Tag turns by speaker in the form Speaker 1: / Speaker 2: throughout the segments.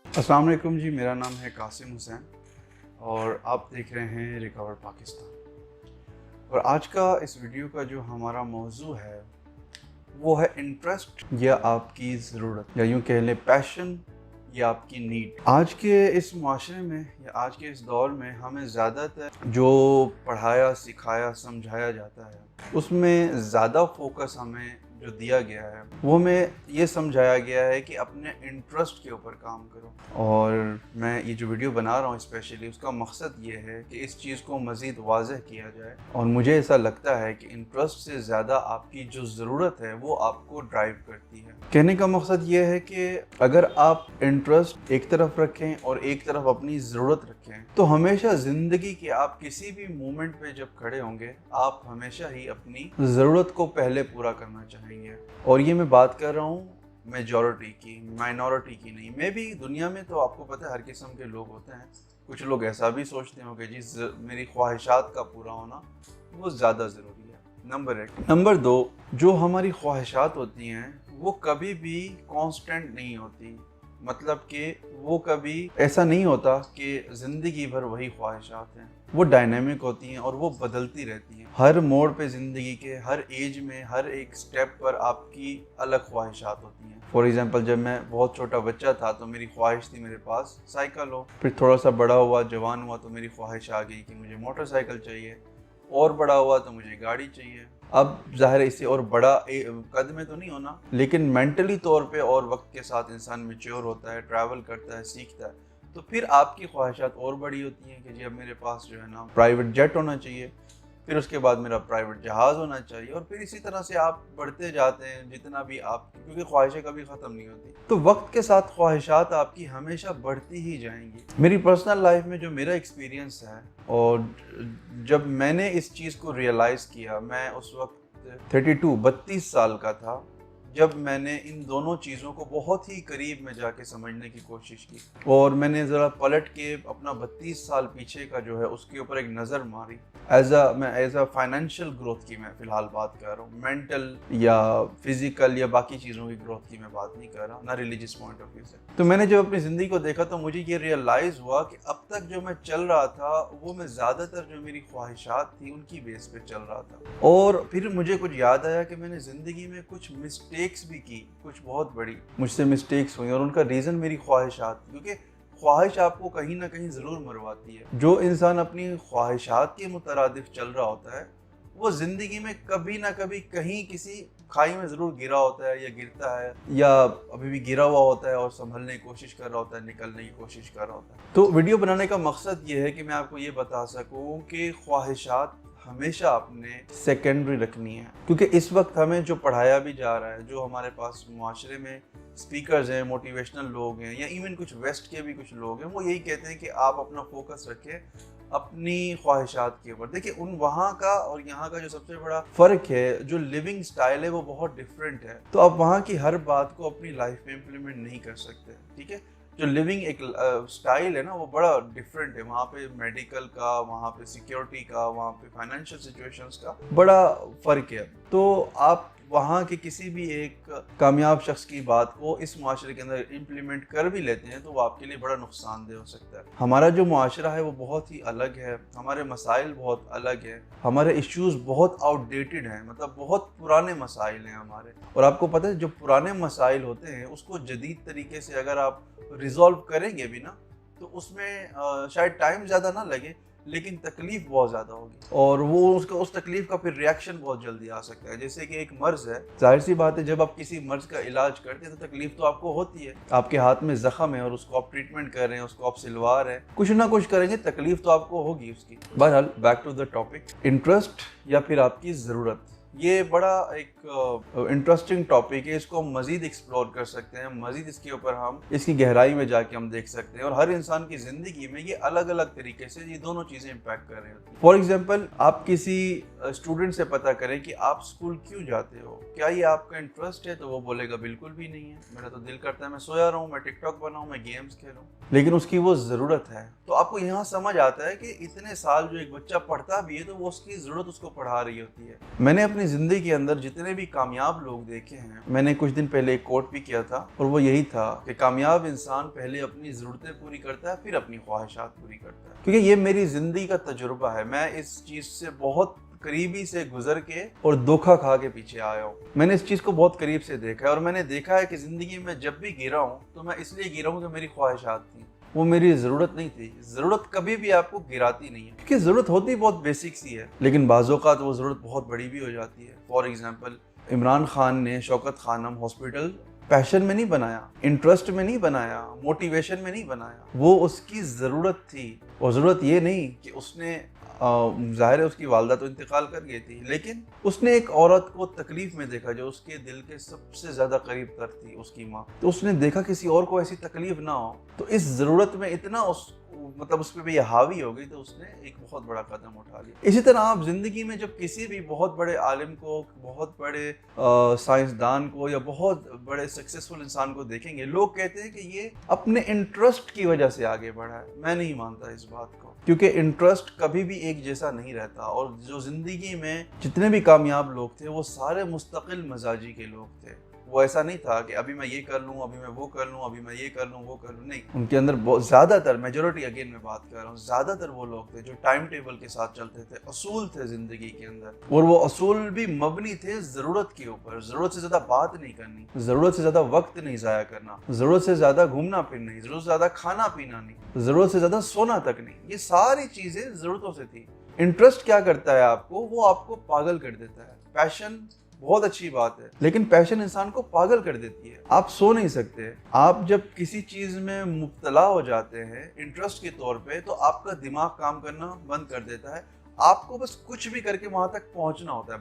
Speaker 1: अस्सलाम वालेकुम जी, मेरा नाम है कासिम हुसैन और आप देख रहे हैं रिकवर पाकिस्तान। और आज का इस वीडियो का जो हमारा मौजू है वो है इंटरेस्ट या आपकी ज़रूरत, या यूँ कह लें पैशन या आपकी नीड। आज के इस माशरे में या आज के इस दौर में हमें ज़्यादातर जो पढ़ाया, सिखाया, समझाया जाता है उसमें ज़्यादा फोकस हमें जो दिया गया है वो हमें ये समझाया गया है कि अपने इंटरेस्ट के ऊपर काम करो। और मैं ये जो वीडियो बना रहा हूँ स्पेशली उसका मकसद ये है कि इस चीज़ को मज़ीद वाज़ेह किया जाए। और मुझे ऐसा लगता है कि इंटरेस्ट से ज़्यादा आपकी जो ज़रूरत है वो आपको ड्राइव करती है। कहने का मकसद ये है कि अगर आप इंटरेस्ट एक तरफ रखें और एक तरफ अपनी ज़रूरत रखें तो हमेशा ज़िंदगी के आप किसी भी मोमेंट पे जब खड़े होंगे आप हमेशा ही अपनी ज़रूरत को पहले पूरा करना चाहेंगे। और ये मैं बात कर रहा हूँ मेजॉरिटी की, माइनॉरिटी की नहीं। मे भी दुनिया में तो आपको पता है हर किस्म के लोग होते हैं। कुछ लोग ऐसा भी सोचते होंगे जी मेरी ख्वाहिशात का पूरा होना वो ज़्यादा ज़रूरी है, नंबर 1। नंबर 2, जो हमारी ख्वाहिशात होती हैं वो कभी भी कांस्टेंट नहीं होती। मतलब कि वो कभी ऐसा नहीं होता कि ज़िंदगी भर वही ख्वाहिशात हैं। वो डायनेमिक होती हैं और वो बदलती रहती हैं। हर मोड़ पे ज़िंदगी के हर एज में हर एक स्टेप पर आपकी अलग ख्वाहिशात होती हैं। फॉर एग्जांपल जब मैं बहुत छोटा बच्चा था तो मेरी ख्वाहिश थी मेरे पास साइकिल हो। फिर थोड़ा सा बड़ा हुआ, जवान हुआ तो मेरी ख्वाहिश आ गई कि मुझे मोटरसाइकिल चाहिए। और बड़ा हुआ तो मुझे गाड़ी चाहिए। अब ज़ाहिर है इससे और बड़ा कद में तो नहीं होना, लेकिन मेंटली तौर पे और वक्त के साथ इंसान मैच्योर होता है, ट्रैवल करता है, सीखता है, तो फिर आपकी ख्वाहिशात और बड़ी होती हैं कि जी अब मेरे पास जो है ना प्राइवेट जेट होना चाहिए, फिर उसके बाद मेरा प्राइवेट जहाज़ होना चाहिए, और फिर इसी तरह से आप बढ़ते जाते हैं जितना भी आप, क्योंकि ख्वाहिशें कभी ख़त्म नहीं होती। तो वक्त के साथ ख्वाहिशात आपकी हमेशा बढ़ती ही जाएंगी। मेरी पर्सनल लाइफ में जो मेरा एक्सपीरियंस है और जब मैंने इस चीज़ को रियलाइज़ किया, मैं उस वक्त 32 साल का था जब मैंने इन दोनों चीज़ों को बहुत ही करीब में जाके समझने की कोशिश की। और मैंने ज़रा पलट के अपना 32 साल पीछे का जो है उसके ऊपर एक नज़र मारी। मैं एज अ फाइनेंशियल ग्रोथ की मैं फ़िलहाल बात कर रहा हूँ, मेंटल या फिज़िकल या बाकी चीज़ों की ग्रोथ की मैं बात नहीं कर रहा, ना रिलीजियस पॉइंट ऑफ व्यू से। तो मैंने जब अपनी ज़िंदगी को देखा तो मुझे ये रियलाइज़ हुआ कि अब तक जो मैं चल रहा था वो मैं ज़्यादातर जो मेरी ख्वाहिशात थी उनकी बेस पे चल रहा था। और फिर मुझे कुछ याद आया कि मैंने ज़िंदगी में कुछ मिस्टेक्स भी की, कुछ बहुत बड़ी मुझसे मिस्टेक्स हुई, और उनका रीज़न मेरी ख्वाहिशात, क्योंकि ख्वाहिश आपको कहीं ना कहीं ज़रूर मरवाती है। जो इंसान अपनी ख्वाहिशात के मुतरादिफ चल रहा होता है वो ज़िंदगी में कभी ना कभी कहीं किसी खाई में ज़रूर गिरा होता है या गिरता है, या अभी भी गिरा हुआ होता है और संभलने की कोशिश कर रहा होता है, निकलने की कोशिश कर रहा होता है। तो वीडियो बनाने का मकसद ये है कि मैं आपको ये बता सकूं कि ख्वाहिशात हमेशा आपने सेकेंडरी रखनी है, क्योंकि इस वक्त हमें जो पढ़ाया भी जा रहा है, जो हमारे पास मुआशरे में स्पीकर्स हैं, मोटिवेशनल लोग हैं, या इवन कुछ वेस्ट के भी कुछ लोग हैं, वो यही कहते हैं कि आप अपना फोकस रखें अपनी ख्वाहिशात के ऊपर। देखिए उन वहाँ का और यहाँ का जो सबसे बड़ा फ़र्क है, जो लिविंग स्टाइल है वो बहुत डिफरेंट है। तो आप वहाँ की हर बात को अपनी लाइफ में इम्प्लीमेंट नहीं कर सकते, ठीक है। जो लिविंग एक स्टाइल है ना वो बड़ा डिफरेंट है। वहाँ पे मेडिकल का, वहाँ पे सिक्योरिटी का, वहाँ पे फाइनेंशियल सिचुएशंस का बड़ा फ़र्क है। तो आप वहाँ के किसी भी एक कामयाब शख्स की बात को इस मुआशरे के अंदर इम्प्लीमेंट कर भी लेते हैं तो वो आपके लिए बड़ा नुकसानदेह हो सकता है। हमारा जो मुआशरा है वो बहुत ही अलग है, हमारे मसाइल बहुत अलग है, हमारे इश्यूज़ बहुत आउटडेटेड हैं, मतलब बहुत पुराने मसाइल हैं हमारे। और आपको पता है जो पुराने मसाइल होते हैं उसको जदीद तरीके से अगर आप रिजॉल्व करेंगे भी ना तो उसमें शायद टाइम ज़्यादा ना लगे, लेकिन तकलीफ बहुत ज़्यादा होगी, और वो उस तकलीफ का फिर रिएक्शन बहुत जल्दी आ सकता है। जैसे कि एक मर्ज़ है, जाहिर सी बात है जब आप किसी मर्ज़ का इलाज करते हैं तो तकलीफ तो आपको होती है। आपके हाथ में ज़ख्म है और उसको आप ट्रीटमेंट कर रहे हैं, उसको आप सिलवा रहे हैं, कुछ ना कुछ करेंगे, तकलीफ तो आपको होगी उसकी। बहरहाल back to the topic, interest या फिर आपकी ज़रूरत, ये बड़ा एक इंटरेस्टिंग टॉपिक है। इसको हम मज़ीद एक्सप्लोर कर सकते हैं, मज़ीद इसके ऊपर हम इसकी गहराई में जाके हम देख सकते हैं। और हर इंसान की ज़िंदगी में ये अलग अलग तरीके से ये दोनों चीज़ें इम्पैक्ट कर रही होती हैं। फॉर एग्जांपल आप किसी स्टूडेंट से पता करें कि आप स्कूल क्यों जाते हो, क्या ये आपका इंटरेस्ट है, तो वो बोलेगा बिल्कुल भी नहीं है, मेरा तो दिल करता है मैं सोया रहूँ, मैं टिकटॉक बनाऊँ, मैं गेम्स खेलूँ। लेकिन उसकी वो ज़रूरत है। तो आपको यहाँ समझ आता है कि इतने साल जो एक बच्चा पढ़ता भी है तो वो उसकी ज़रूरत उसको पढ़ा रही होती है। मैंने अपनी अपनी ज़िंदगी के अंदर जितने भी कामयाब लोग देखे हैं, मैंने कुछ दिन पहले एक कोट भी किया था और वो यही था कि कामयाब इंसान पहले अपनी ज़रूरतें पूरी करता है, फिर अपनी ख्वाहिशात पूरी करता है। क्योंकि ये मेरी ज़िंदगी का तजुर्बा है, मैं इस चीज़ से बहुत करीबी से गुजर के और धोखा खा के पीछे आया हूँ। मैंने इस चीज़ को बहुत करीब से देखा है और मैंने देखा है कि ज़िंदगी में जब भी गिरा हूँ तो मैं इसलिए गिरा हूँ कि मेरी ख्वाहिशात थी, वो मेरी ज़रूरत नहीं थी। ज़रूरत कभी भी आपको गिराती नहीं है, क्योंकि ज़रूरत होती बहुत बेसिक सी है, लेकिन बाज़ औक़ात वो ज़रूरत बहुत बड़ी भी हो जाती है। फॉर एग्ज़ाम्पल, इमरान खान ने शौकत खानम हॉस्पिटल पैशन में नहीं बनाया, इंटरेस्ट में नहीं बनाया, मोटिवेशन में नहीं बनाया, वो उसकी ज़रूरत थी। और ज़रूरत ये नहीं कि उसने ज़ाहिर है उसकी वालदा तो इंतकाल कर गई थी, लेकिन उसने एक औरत को तकलीफ़ में देखा जो उसके दिल के सबसे ज़्यादा करीब तर थी, उसकी माँ। तो उसने देखा किसी और को ऐसी तकलीफ़ ना हो, तो इस ज़रूरत में इतना उस पर भी हावी हो गई, तो उसने एक बहुत बड़ा कदम उठा लिया। इसी तरह आप ज़िंदगी में जब किसी भी बहुत बड़े आलिम को, बहुत बड़े साइंसदान को या बहुत बड़े सक्सेसफुल इंसान को देखेंगे, लोग कहते हैं कि ये अपने इंटरेस्ट की वजह से आगे बढ़ा है। मैं नहीं मानता इस बात को, क्योंकि इंटरेस्ट कभी भी एक जैसा नहीं रहता। और जो ज़िंदगी में जितने भी कामयाब लोग थे वो सारे मुस्तकिल मजाजी के लोग थे। वो ऐसा नहीं था कि अभी मैं ये कर लूँ, अभी मैं वो कर लूँ, अभी मैं ये कर लूँ, वो कर लूँ, नहीं। उनके अंदर बहुत ज़्यादातर, मेजॉरिटी अगेन मैं बात कर रहा हूँ, ज़्यादातर वो लोग थे जो टाइम टेबल के साथ चलते थे, असूल थे ज़िंदगी के अंदर। और वो असूल भी मबनी थे ज़रूरत के ऊपर। ज़रूरत से ज़्यादा बात नहीं करनी, ज़रूरत से ज़्यादा वक्त नहीं ज़ाया करना, ज़रूरत से ज़्यादा घूमना फिरना नहीं, ज़रूरत से ज़्यादा खाना पीना नहीं, ज़रूरत से ज़्यादा सोना तक नहीं। ये सारी चीज़ें ज़रूरतों से थी। इंटरेस्ट क्या करता है आपको? वो आपको पागल कर देता है। पैशन बहुत अच्छी बात है, लेकिन पैशन इंसान को पागल कर देती है। आप सो नहीं सकते। आप जब किसी चीज में मुब्तला हो जाते हैं इंटरेस्ट के तौर पे, तो आपका दिमाग काम करना बंद कर देता है। आपको बस कुछ भी करके वहां तक पहुंचना होता है।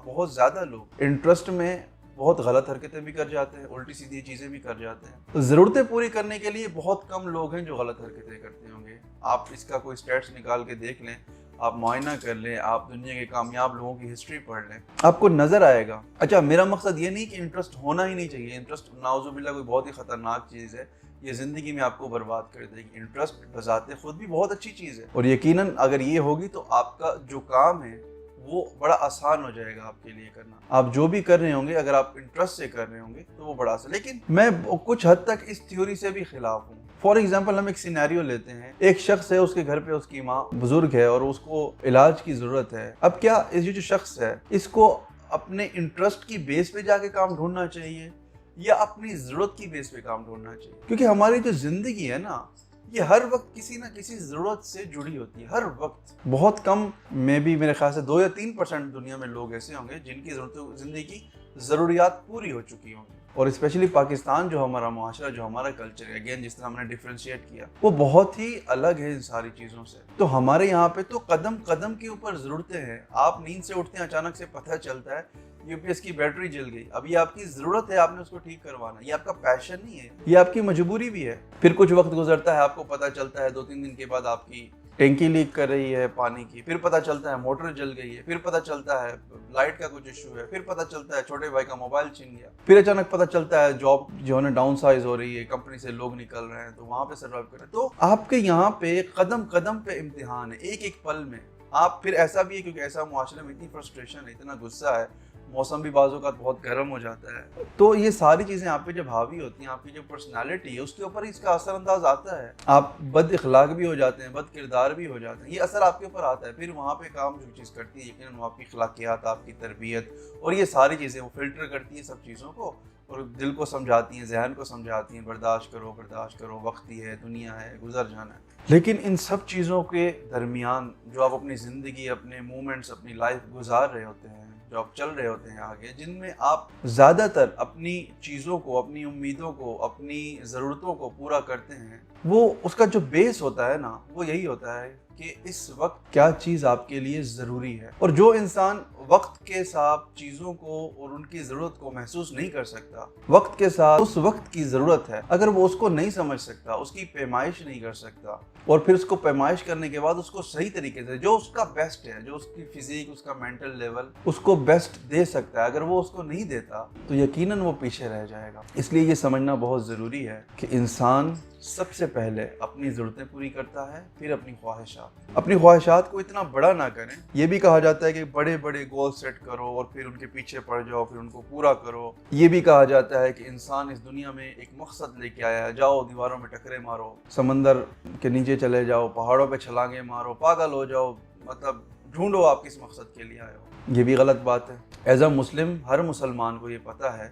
Speaker 1: बहुत ज्यादा लोग इंटरेस्ट में बहुत गलत हरकतें भी कर जाते हैं, उल्टी सीधी चीजें भी कर जाते हैं। तो जरूरतें पूरी करने के लिए बहुत कम लोग हैं जो गलत हरकतें करते होंगे। आप इसका कोई स्टैट्स निकाल के देख लें, आप मुआयना कर लें, आप दुनिया के कामयाब लोगों की हिस्ट्री पढ़ लें, आपको नजर आएगा। अच्छा, मेरा मकसद ये नहीं कि इंटरेस्ट होना ही नहीं चाहिए। इंटरेस्ट नाउजुबिल्लाह कोई बहुत ही खतरनाक चीज़ है, ये ज़िंदगी में आपको बर्बाद कर देगी। इंटरेस्ट बजाते खुद भी बहुत अच्छी चीज़ है, और यकीनन अगर ये होगी तो आपका जो काम है वो बड़ा आसान हो जाएगा आपके लिए करना। आप जो भी कर रहे होंगे, अगर आप इंटरेस्ट से कर रहे होंगे तो वो बड़ा आसान। लेकिन मैं कुछ हद तक इस थ्योरी से भी खिलाफ हूँ। फॉर एग्जाम्पल, हम एक सिनेरियो लेते हैं। एक शख्स है, उसके घर पे उसकी माँ बुजुर्ग है और उसको इलाज की जरूरत है। अब क्या ये जो शख्स है, इसको अपने इंटरेस्ट की बेस पे जाके काम ढूंढना चाहिए या अपनी जरूरत की बेस पे काम ढूंढना चाहिए? क्योंकि हमारी जो जिंदगी है ना, ये हर वक्त किसी ना किसी ज़रूरत से जुड़ी होती है, हर वक्त। बहुत कम में भी मेरे ख्याल से 2 या 3% दुनिया में लोग ऐसे होंगे जिनकी ज़िंदगी की ज़रूरियात पूरी हो चुकी होंगी। और स्पेशली पाकिस्तान, जो हमारा मुआशरा, जो हमारा कल्चर है, अगेन जिस तरह हमने डिफ्रेंशिएट किया, वो बहुत ही अलग है इन सारी चीज़ों से। तो हमारे यहाँ पे तो कदम कदम के ऊपर ज़रूरतें हैं। आप नींद से उठते हैं, अचानक से पता चलता है यूपीएस की बैटरी जल गई। अब ये आपकी ज़रूरत है, आपने उसको ठीक करवाना। ये आपका पैशन नहीं है, ये आपकी मजबूरी भी है। फिर कुछ वक्त गुजरता है, आपको पता चलता है 2-3 दिन के बाद आपकी टैंकी लीक कर रही है पानी की। फिर पता चलता है मोटर जल गई है। फिर पता चलता है लाइट का कुछ इशू है। फिर पता चलता है छोटे भाई का मोबाइल छीन गया। फिर अचानक पता चलता है जॉब जो है डाउन साइज हो रही है, कंपनी से लोग निकल रहे हैं, तो वहां पे सर्वाइव कर रहे हैं। तो आपके यहाँ पे कदम कदम पे इम्तिहान है, एक एक पल में। आप फिर ऐसा भी है, क्योंकि ऐसा मुआशरे में इतनी फ्रस्ट्रेशन है, इतना गुस्सा है, मौसम भी बाज़ों का बहुत गर्म हो जाता है। तो ये सारी चीज़ें आप पे जब हावी होती हैं, आपकी जो पर्सनालिटी है उसके ऊपर इसका असरअंदाज आता है। आप बद इखलाक भी हो जाते हैं, बद किरदार भी हो जाते हैं, ये असर आपके ऊपर आता है। फिर वहाँ पे काम जो चीज़ करती है, यकीनन वो आपकी अखलाकियात, आपकी तरबियत और ये सारी चीज़ें वो फिल्टर करती है सब चीज़ों को, और दिल को समझाती हैं, जहन को समझाती हैं, बर्दाश्त करो, वक्त ही है, दुनिया है, गुजर जाना है। लेकिन इन सब चीज़ों के दरमियान जो आप अपनी ज़िंदगी, अपने मोमेंट्स, अपनी लाइफ गुजार रहे होते हैं, जो आप चल रहे होते हैं आगे, जिनमें आप ज़्यादातर अपनी चीज़ों को, अपनी उम्मीदों को, अपनी ज़रूरतों को पूरा करते हैं, वो उसका जो बेस होता है ना, वो यही होता है कि इस वक्त क्या चीज़ आपके लिए ज़रूरी है। और जो इंसान वक्त के साथ चीज़ों को और उनकी ज़रूरत को महसूस नहीं कर सकता, वक्त के साथ उस वक्त की ज़रूरत है, अगर वो उसको नहीं समझ सकता, उसकी पैमाइश नहीं कर सकता, और फिर उसको पैमाइश करने के बाद उसको सही तरीके से, जो उसका बेस्ट है, जो उसकी फिजिक, उसका मेंटल लेवल उसको बेस्ट दे सकता है, अगर वो उसको नहीं देता तो यकीनन वो पीछे रह जाएगा। इसलिए ये समझना बहुत ज़रूरी है कि इंसान सबसे पहले अपनी ज़रूरतें पूरी करता है, फिर अपनी ख्वाहिशात। अपनी ख्वाहिशात को इतना बड़ा ना करें। ये भी कहा जाता है कि बड़े बड़े गोल सेट करो और फिर उनके पीछे पड़ जाओ, फिर उनको पूरा करो। ये भी कहा जाता है कि इंसान इस दुनिया में एक मकसद लेके आया है। जाओ दीवारों में टकरे मारो, समंदर के नीचे चले जाओ, पहाड़ों पे छलांगे मारो, पागल हो जाओ, मतलब ढूंढो आप किस मकसद के लिए आए हो। ये भी गलत बात है। एज अ मुस्लिम हर मुसलमान को ये पता है,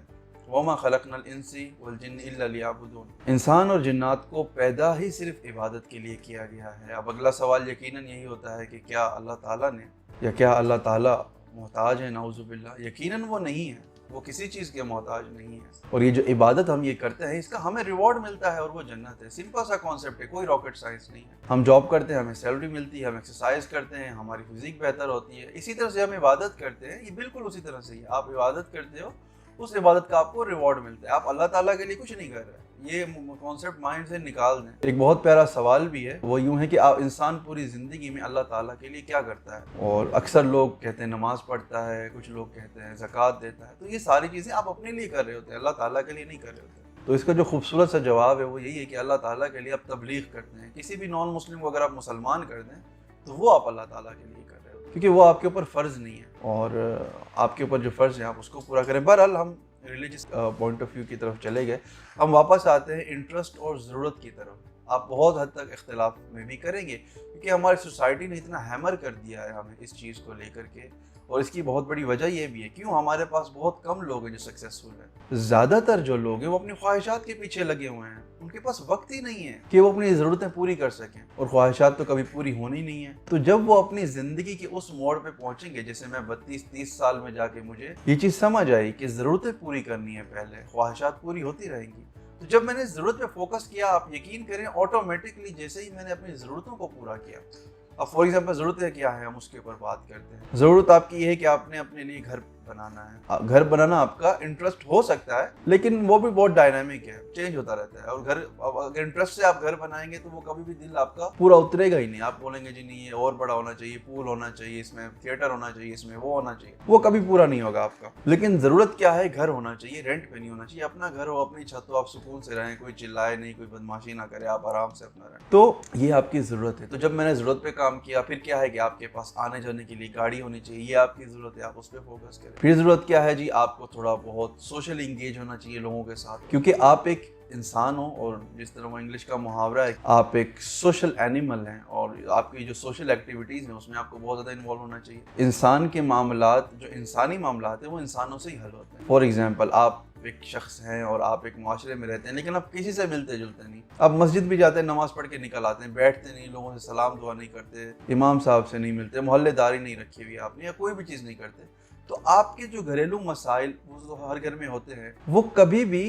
Speaker 1: वमा खलक़नल इंसी वल जिन्न इल्ला लियअबुदून। इंसान और जिन्नात को पैदा ही सिर्फ इबादत के लिए किया गया है। अब अगला सवाल यकीनन यही होता है कि क्या अल्लाह ताला ने, या क्या अल्लाह ताला मोहताज है? नाउज़ुबिल्लाह, यकीनन वो नहीं है, वो किसी चीज़ के मोहताज नहीं है। और ये जो इबादत हम ये करते हैं, इसका हमें रिवॉर्ड मिलता है और वो जन्नत है। सिंपल सा कॉन्सेप्ट है, कोई रॉकेट साइंस नहीं है। हम जॉब करते हैं, हमें सैलरी मिलती है, हम एक्सरसाइज करते हैं, हमारी फिजिक बेहतर होती है। इसी तरह से हम इबादत करते हैं, ये बिल्कुल उसी तरह से ही आप इबादत करते हो, उस इबादत का आपको रिवॉर्ड मिलता है। आप अल्लाह ताला के लिए कुछ नहीं कर रहे, ये कॉन्सेप्ट माइंड से निकाल दें। एक बहुत प्यारा सवाल भी है, वो यूं है कि आप इंसान पूरी ज़िंदगी में अल्लाह ताला के लिए क्या करता है? और अक्सर लोग कहते हैं नमाज पढ़ता है, कुछ लोग कहते हैं ज़कात देता है। तो ये सारी चीज़ें आप अपने लिए कर रहे होते हैं, अल्लाह ताला के लिए नहीं कर रहे होते। तो इसका जो खूबसूरत सा जवाब है वो यही है कि अल्लाह ताला के लिए आप तबलीग करते हैं। किसी भी नॉन मुस्लिम को अगर आप मुसलमान कर दें तो वो आप अल्लाह ताला के लिए कर रहे हो, क्योंकि वो आपके ऊपर फ़र्ज़ नहीं है और आपके ऊपर जो फ़र्ज़ है आप उसको पूरा करें। बहरहाल हम रिलीजियस पॉइंट ऑफ व्यू की तरफ चले गए। हम वापस आते हैं इंटरेस्ट और ज़रूरत की तरफ। आप बहुत हद तक इख्तिलाफ में भी करेंगे, क्योंकि हमारी सोसाइटी ने इतना हैमर कर दिया है हमें इस चीज़ को लेकर के। और इसकी बहुत बड़ी वजह यह भी है, क्यों हमारे पास बहुत कम लोग हैं जो सक्सेसफुल हैं। ज़्यादातर जो लोग हैं वो अपनी ख्वाहिशात के पीछे लगे हुए हैं। उनके पास वक्त ही नहीं है कि वो अपनी ज़रूरतें पूरी कर सकें, और ख्वाहिशात तो कभी पूरी होनी नहीं है। तो जब वो अपनी ज़िंदगी के उस मोड़ पे पहुंचेंगे, जैसे मैं 32-30 साल में जाके मुझे ये चीज़ समझ आई कि ज़रूरतें पूरी करनी है पहले, ख्वाहिशात पूरी होती रहेंगी। तो जब मैंने ज़रूरत पे फोकस किया, आप यकीन करें ऑटोमेटिकली जैसे ही मैंने अपनी ज़रूरतों को पूरा किया। अब फॉर एग्जाम्पल ज़रूरतें क्या है, हम उसके ऊपर बात करते हैं। ज़रूरत आपकी ये है कि आपने अपने लिए घर बनाना है। घर बनाना आपका इंटरेस्ट हो सकता है, लेकिन वो भी बहुत डायनामिक है, चेंज होता रहता है। और घर, अगर इंटरेस्ट से आप घर बनाएंगे तो वो कभी भी दिल आपका पूरा उतरेगा ही नहीं। आप बोलेंगे जी नहीं, ये और बड़ा होना चाहिए, पूल होना चाहिए, इसमें थिएटर होना चाहिए, इसमें वो होना चाहिए, वो कभी पूरा नहीं होगा आपका। लेकिन ज़रूरत क्या है? घर होना चाहिए, रेंट पे नहीं होना चाहिए। अपना घर हो, अपनी छत हो, आप सुकून से रहें, कोई चिल्लाए नहीं, कोई बदमाशी ना करे, आप आराम से अपना रहें। तो ये आपकी ज़रूरत है। तो जब मैंने ज़रूरत पे काम किया, फिर क्या है कि आपके पास आने जाने के लिए गाड़ी होनी चाहिए, ये आपकी ज़रूरत है, आप उस पर फोकस करें। फिर ज़रूरत क्या है जी? आपको थोड़ा बहुत सोशल इंगेज होना चाहिए लोगों के साथ, क्योंकि आप एक इंसान हो, और जिस तरह वो इंग्लिश का मुहावरा है, आप एक सोशल एनिमल हैं, और आपकी जो सोशल एक्टिविटीज़ हैं उसमें आपको बहुत ज़्यादा इन्वॉल्व होना चाहिए। इंसान के मामलात, जो इंसानी मामलात हैं, वो इंसानों से ही हल होते हैं। फॉर एग्जाम्पल, आप एक शख्स हैं और आप एक माशरे में रहते हैं, लेकिन आप किसी से मिलते जुलते नहीं। आप मस्जिद भी जाते हैं, नमाज पढ़ के निकल आते हैं, बैठते नहीं, लोगों से सलाम दुआ नहीं करते, इमाम साहब से नहीं मिलते, मोहल्लेदारी नहीं रखी हुई आपने, या कोई भी चीज़ नहीं करते। तो आपके जो घरेलू मसाइल वो हर घर में होते हैं, वो कभी भी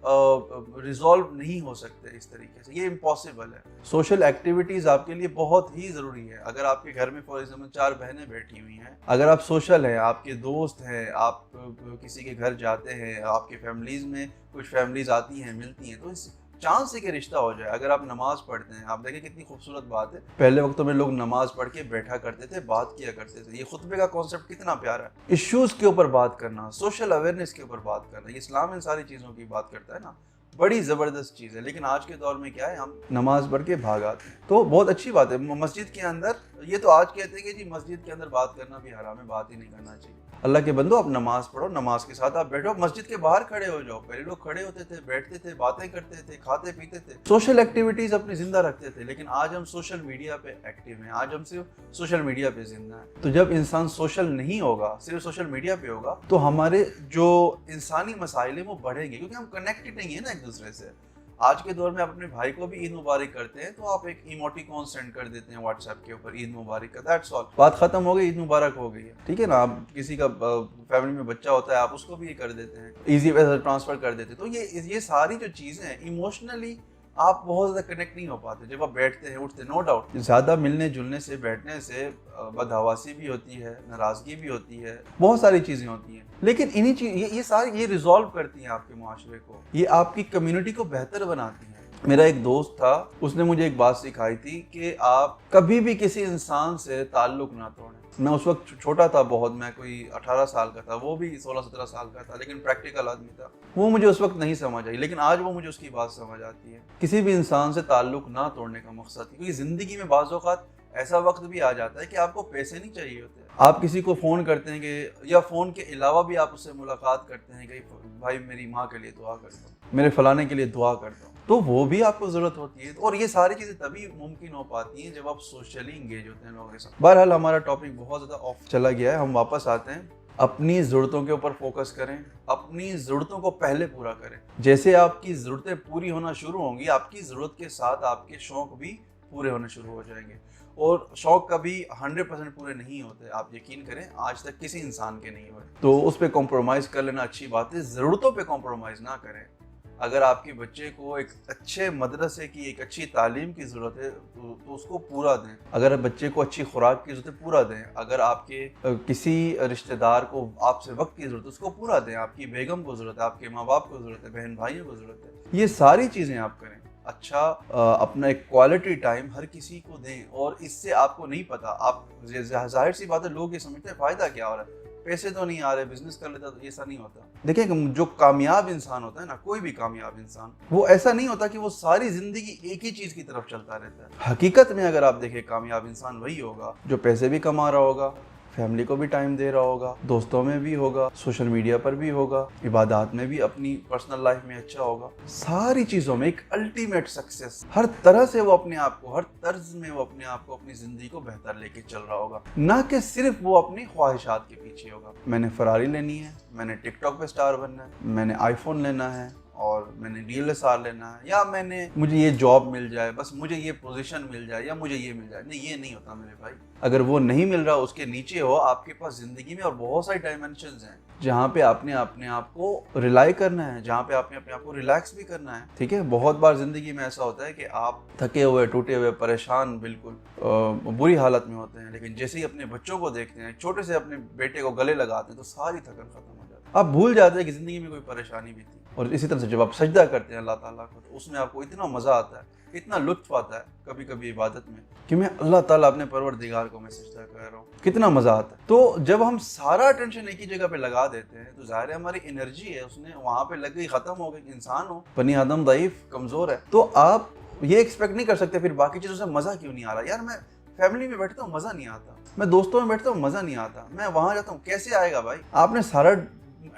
Speaker 1: रिजॉल्व नहीं हो सकते इस तरीके से, ये इम्पॉसिबल है। सोशल एक्टिविटीज़ आपके लिए बहुत ही ज़रूरी है। अगर आपके घर में फॉर एग्जाम्पल 4 बहनें बैठी हुई हैं, अगर आप सोशल हैं, आपके दोस्त हैं, आप किसी के घर जाते हैं, आपके फैमिलीज़ में कुछ फैमिलीज़ आती हैं, मिलती हैं, तो इस चांस से कि रिश्ता हो जाए। अगर आप नमाज पढ़ते हैं, आप देखें कितनी खूबसूरत बात है, पहले वक्तों में लोग नमाज पढ़ के बैठा करते थे, बात किया करते थे। ये खुतबे का कॉन्सेप्ट कितना प्यारा है। इश्यूज़ के ऊपर बात करना, सोशल अवेयरनेस के ऊपर बात करना, ये इस्लाम इन सारी चीज़ों की बात करता है ना, बड़ी ज़बरदस्त चीज़ है। लेकिन आज के दौर में क्या है, हम नमाज पढ़ के भाग आते हैं। तो बहुत अच्छी बात है मस्जिद के अंदर, ये तो आज कहते हैं कि जी मस्जिद के अंदर बात करना भी हराम है, बात ही नहीं करना चाहिए। अल्लाह के बंदो, आप नमाज पढ़ो, नमाज के साथ आप बैठो, मस्जिद के बाहर खड़े हो जाओ। पहले लोग खड़े होते थे, बैठते थे, बातें करते थे, खाते पीते थे, सोशल एक्टिविटीज़ अपनी जिंदा रखते थे। लेकिन आज हम सोशल मीडिया पे एक्टिव हैं, आज हम सिर्फ सोशल मीडिया पे जिंदा हैं। तो जब इंसान सोशल नहीं होगा, सिर्फ सोशल मीडिया पे होगा, तो हमारे जो इंसानी मसाइल हैं वो बढ़ेंगे, क्योंकि हम कनेक्टेड नहीं है ना एक दूसरे से। आज के दौर में आप अपने भाई को भी ईद मुबारक करते हैं, तो आप एक इमोटिकॉन सेंड कर देते हैं व्हाट्सएप के ऊपर, ईद मुबारक का, दैट्स ऑल, बात खत्म हो गई, ईद मुबारक हो गई है, ठीक है ना। आप किसी का फैमिली में बच्चा होता है, आप उसको भी ये कर देते हैं, इजी पैसा ट्रांसफर कर देते हैं। तो ये सारी जो चीज़ें हैं, इमोशनली आप बहुत ज़्यादा कनेक्ट नहीं हो पाते जब आप बैठते हैं, उठते। नो डाउट ज़्यादा मिलने जुलने से, बैठने से बदहवासी भी होती है, नाराज़गी भी होती है, बहुत सारी चीज़ें होती हैं। लेकिन इन्हीं चीज़ ये सारी ये रिजॉल्व करती हैं आपके माशरे को, ये आपकी कम्युनिटी को बेहतर बनाती हैं। मेरा एक दोस्त था, उसने मुझे एक बात सिखाई थी कि आप कभी भी किसी इंसान से ताल्लुक़ ना तोड़ें। मैं उस वक्त छोटा था बहुत, मैं कोई 18 साल का था, वो भी 16-17 साल का था, लेकिन प्रैक्टिकल आदमी था। वो मुझे उस वक्त नहीं समझ आई, लेकिन आज वो मुझे उसकी बात समझ आती है। किसी भी इंसान से ताल्लुक ना तोड़ने का मकसद, क्योंकि ज़िंदगी में बाज़ औक़ात ऐसा वक्त भी आ जाता है कि आपको पैसे नहीं चाहिए होते। आप किसी को फ़ोन करते हैं कि, या फ़ोन के अलावा भी आप उससे मुलाकात करते हैं कि भाई मेरी माँ के लिए दुआ कर दो, मेरे फलाने के लिए दुआ कर दो, तो वो भी आपको ज़रूरत होती है। और ये सारी चीज़ें तभी मुमकिन हो पाती हैं जब आप सोशली इंगेज होते हैं लोगों के साथ। बहरहाल हमारा टॉपिक बहुत ज़्यादा ऑफ चला गया है, हम वापस आते हैं। अपनी ज़रूरतों के ऊपर फोकस करें, अपनी ज़रूरतों को पहले पूरा करें। जैसे आपकी ज़रूरतें पूरी होना शुरू होंगी, आपकी ज़रूरत के साथ आपके शौक़ भी पूरे होने शुरू हो जाएंगे। और शौक़ कभी 100% पूरे नहीं होते, आप यकीन करें, आज तक किसी इंसान के नहीं हुए। तो उस पर कॉम्प्रोमाइज़ कर लेना अच्छी बात है, ज़रूरतों पे कॉम्प्रोमाइज़ ना करें। अगर आपके बच्चे को एक अच्छे मदरसे की, एक अच्छी तालीम की ज़रूरत है तो उसको पूरा दें। अगर बच्चे को अच्छी खुराक की ज़रूरत है, पूरा दें। अगर आपके किसी रिश्तेदार को आपसे वक्त की ज़रूरत है, उसको पूरा दें। आपकी बेगम को ज़रूरत है, आपके माँ बाप को ज़रूरत है, बहन भाइयों को ज़रूरत है, ये सारी चीज़ें आप करें। अच्छा अपना एक क्वालिटी टाइम हर किसी को दें। और इससे आपको नहीं पता, आप जाहिर सी बात है, लोग ये समझते हैं फ़ायदा क्या हो रहा है, पैसे तो नहीं आ रहे, बिजनेस कर लेता, तो ऐसा नहीं होता। देखिए, जो कामयाब इंसान होता है ना, कोई भी कामयाब इंसान, वो ऐसा नहीं होता कि वो सारी जिंदगी एक ही चीज की तरफ चलता रहता है। हकीकत में अगर आप देखें, कामयाब इंसान वही होगा जो पैसे भी कमा रहा होगा, फैमिली को भी टाइम दे रहा होगा, दोस्तों में भी होगा, सोशल मीडिया पर भी होगा, इबादत में भी, अपनी पर्सनल लाइफ में अच्छा होगा। सारी चीज़ों में एक अल्टीमेट सक्सेस, हर तरह से वो अपने आप को, हर तर्ज में वो अपने आप को, अपनी ज़िंदगी को बेहतर लेके चल रहा होगा, ना कि सिर्फ वो अपनी ख्वाहिशात के पीछे होगा। मैंने फरारी लेनी है, मैंने टिकटॉक पे स्टार बनना है, मैंने आईफोन लेना है, और मैंने DSLR लेना है, या मुझे ये जॉब मिल जाए, बस मुझे ये पोजीशन मिल जाए, या मुझे ये मिल जाए। नहीं, ये नहीं होता मेरे भाई। अगर वो नहीं मिल रहा, उसके नीचे हो, आपके पास ज़िंदगी में और बहुत सारी डायमेंशंस हैं जहाँ पे आपने अपने आप को रिलाई करना है, जहाँ पे आपने अपने आप को रिलैक्स भी करना है। ठीक है, बहुत बार ज़िंदगी में ऐसा होता है कि आप थके हुए, टूटे हुए, परेशान, बिल्कुल बुरी हालत में होते हैं, लेकिन जैसे ही अपने बच्चों को देखते हैं, छोटे से अपने बेटे को गले लगाते हैं, तो सारी थकन खत्म हो जाती है। आप भूल जाते हैं कि ज़िंदगी में कोई परेशानी भी थी। और इसी तरह से जब आप सजदा करते हैं अल्लाह ताला को, तो उसमें आपको इतना मज़ा आता है, इतना लुत्फ़ आता है कभी कभी इबादत में, कि मैं अल्लाह ताला अपने परवरदिगार को मैं सजदा कर रहा हूँ, कितना मज़ा आता है। तो जब हम सारा अटेंशन एक ही जगह पे लगा देते हैं, तो ज़ाहिर है हमारी एनर्जी है, उसने वहाँ पे लग गई, ख़त्म हो गई। इंसान हो, बनी आदम ज़ईफ़, कमज़ोर है, तो आप ये एक्सपेक्ट नहीं कर सकते फिर बाकी चीज़ों से मज़ा क्यों नहीं आ रहा। यार, मैं फैमिली में बैठता हूँ, मज़ा नहीं आता, मैं दोस्तों में बैठता हूँ, मज़ा नहीं आता, मैं वहाँ जाता हूँ, कैसे आएगा भाई? आपने सारा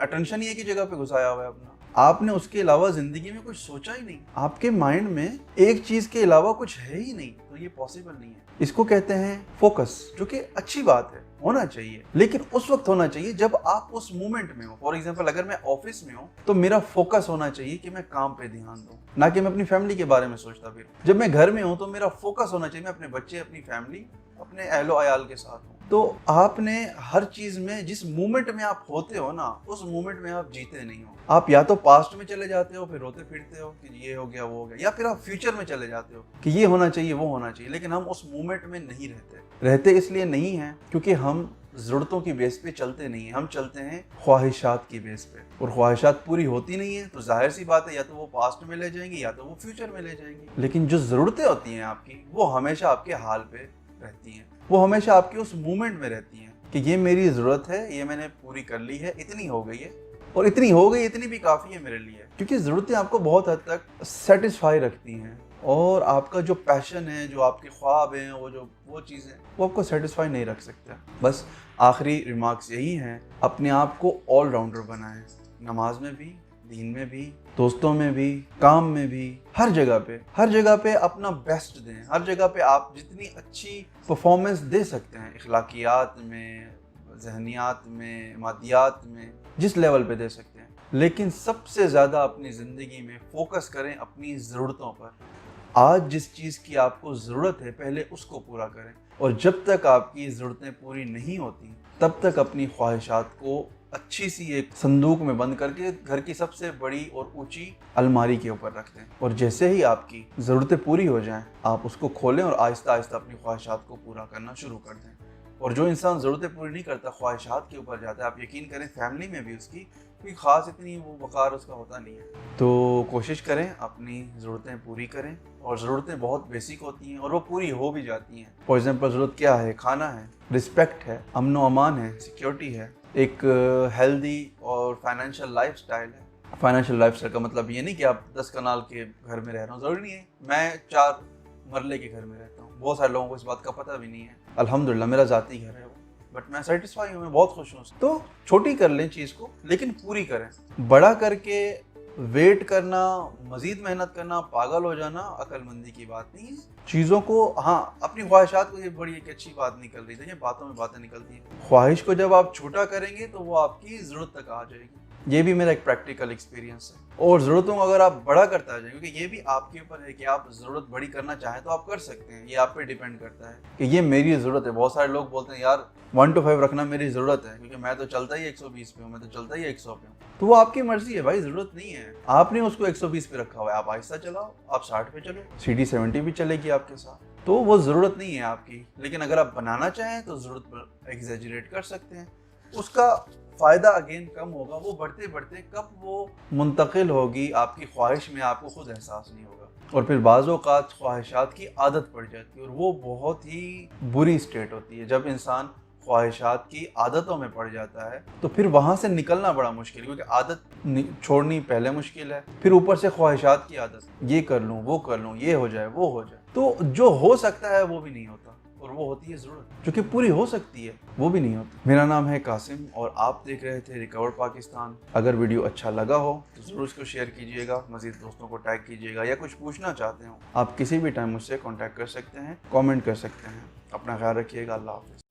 Speaker 1: अटेंशन ही एक ही जगह पे घुसाया हुआ है अपना, आपने उसके अलावा जिंदगी में कुछ सोचा ही नहीं, आपके माइंड में एक चीज के अलावा कुछ है ही नहीं, तो ये पॉसिबल नहीं है। इसको कहते हैं फोकस, जो कि अच्छी बात है, होना चाहिए, लेकिन उस वक्त होना चाहिए जब आप उस मोमेंट में हो। फॉर एग्जांपल, अगर मैं ऑफिस में हूँ तो मेरा फोकस होना चाहिए कि मैं काम पे ध्यान दूं, ना कि मैं अपनी फैमिली के बारे में सोचता फिर। जब मैं घर में हूँ तो मेरा फोकस होना चाहिए मैं अपने बच्चे, अपनी फैमिली, अपने अहलो अयाल के साथ हूँ। तो आपने हर चीज में, जिस मोमेंट में आप होते हो ना, उस मोमेंट में आप जीते नहीं हो। आप या तो पास्ट में चले जाते हो, फिर रोते फिरते हो कि ये हो गया, वो हो गया, या फिर आप फ्यूचर में चले जाते हो कि ये होना चाहिए, वो होना चाहिए, लेकिन हम उस मोमेंट में नहीं रहते इसलिए नहीं है क्योंकि हम ज़रूरतों की बेस पे चलते नहीं हैं, हम चलते हैं ख्वाहिशात की बेस पे, और ख्वाहिशात पूरी होती नहीं है तो जाहिर सी बात है या तो वो पास्ट में ले जाएंगी या तो वो फ्यूचर में ले जाएंगी। लेकिन जो ज़रूरतें होती हैं आपकी, वो हमेशा आपके हाल पे रहती हैं, वो हमेशा आपके उस मोमेंट में रहती हैं कि ये मेरी ज़रूरत है, ये मैंने पूरी कर ली है, इतनी हो गई है, और इतनी हो गई, इतनी भी काफ़ी है मेरे लिए। क्योंकि ज़रूरतें आपको बहुत हद तक सेटिस्फाई रखती हैं, और आपका जो पैशन है, जो आपके ख्वाब हैं, वो चीज़ें वो आपको सेटिस्फाई नहीं रख सकते। बस आखिरी रिमार्क्स यही हैं, अपने आप को ऑलराउंडर बनाएं, नमाज में भी, दीन में भी, दोस्तों में भी, काम में भी, हर जगह पे अपना बेस्ट दें। हर जगह पे आप जितनी अच्छी परफॉर्मेंस दे सकते हैं, इखलाकियात में, जहनियात में, मादियात में, जिस लेवल पे दे सकते हैं, लेकिन सबसे ज़्यादा अपनी ज़िंदगी में फोकस करें अपनी ज़रूरतों पर। आज जिस चीज़ की आपको ज़रूरत है, पहले उसको पूरा करें, और जब तक आपकी ज़रूरतें पूरी नहीं होती, तब तक अपनी ख्वाहिशात को अच्छी सी एक संदूक में बंद करके घर की सबसे बड़ी और ऊंची अलमारी के ऊपर रख दें, और जैसे ही आपकी ज़रूरतें पूरी हो जाएं, आप उसको खोलें और आहिस्ता आहिस्ता अपनी ख्वाहिशात को पूरा करना शुरू कर दें। और जो इंसान ज़रूरतें पूरी नहीं करता, ख्वाहिशात के ऊपर जाता है, आप यकीन करें फैमिली में भी उसकी कोई ख़ास इतनी वो वक़ार उसका होता नहीं है। तो कोशिश करें अपनी ज़रूरतें पूरी करें, और ज़रूरतें बहुत बेसिक होती हैं और वो पूरी हो भी जाती हैं। फॉर एग्ज़ाम्पल ज़रूरत क्या है? खाना है, रिस्पेक्ट है, अमन व अमान है, सिक्योरिटी है, एक हेल्दी और फाइनेंशियल लाइफस्टाइल है। फाइनेंशियल लाइफस्टाइल का मतलब ये नहीं कि आप 10 कनाल के घर में रह रहा हूँ, ज़रूरी नहीं है मैं 4 मरले के घर में रहता हूँ। बहुत सारे लोगों को इस बात का पता भी नहीं है। अल्हम्दुलिल्लाह मेरा ज़ाती घर है वो, बट मैं सेटिस्फाई हूँ, मैं बहुत खुश हूँ। तो छोटी कर लें चीज़ को, लेकिन पूरी करें। बड़ा करके वेट करना, मज़ीद मेहनत करना, पागल हो जाना अक्लमंदी की बात नहीं है। चीज़ों को, हाँ, अपनी ख्वाहिशात को, ये बड़ी एक अच्छी बात निकल रही है, बातों में बातें निकलती हैं। ख्वाहिश को जब आप छोटा करेंगे तो वो आपकी ज़रूरत तक आ जाएगी। ये भी मेरा एक प्रैक्टिकल एक्सपीरियंस है। और ज़रूरतों को अगर आप बड़ा करता जाए, क्योंकि ये भी आपके ऊपर है कि आप ज़रूरत बड़ी करना चाहें तो आप कर सकते हैं, ये आप पे डिपेंड करता है कि ये मेरी ज़रूरत है। बहुत सारे लोग बोलते हैं यार 1 to 5 रखना मेरी ज़रूरत है, क्योंकि मैं तो चलता ही 120 पे हूँ, मैं तो चलता ही 100 पे हूँ। तो वो आपकी मर्जी है भाई, ज़रूरत नहीं है। आपने उसको 120 पे रखा हुआ है, आप आहिस्ता चलाओ, आप 60 पे चलो, सीडी 70 भी चलेगी आपके साथ। तो वो ज़रूरत नहीं है आपकी। लेकिन अगर आप बनाना चाहें तो ज़रूरत पर एग्जैजरेट कर सकते हैं। उसका फ़ायदा अगेन कम होगा, वो बढ़ते बढ़ते कब वो मुंतकिल होगी आपकी ख्वाहिश में, आपको खुद एहसास नहीं होगा। और फिर बाज़ औक़ात ख्वाहिशात की आदत पड़ जाती है, और वो बहुत ही बुरी स्टेट होती है। जब इंसान ख्वाहिशात की आदतों में पड़ जाता है तो फिर वहाँ से निकलना बड़ा मुश्किल है, क्योंकि आदत छोड़नी पहले मुश्किल है, फिर ऊपर से ख्वाहिशात की आदत, ये कर लूँ, वो कर लूँ, ये हो जाए, वो हो जाए। तो जो हो सकता है वो भी नहीं होता, और वो होती है ज़रूरत जो कि पूरी हो सकती है, वो भी नहीं होती। मेरा नाम है कासिम और आप देख रहे थे रिकवर पाकिस्तान। अगर वीडियो अच्छा लगा हो तो ज़रूर इसको शेयर कीजिएगा, मज़ीद दोस्तों को टैग कीजिएगा, या कुछ पूछना चाहते हो आप किसी भी टाइम मुझसे कॉन्टैक्ट कर सकते हैं, कॉमेंट कर सकते हैं। अपना ख्याल रखिएगा। अल्लाह हाफ़िज़।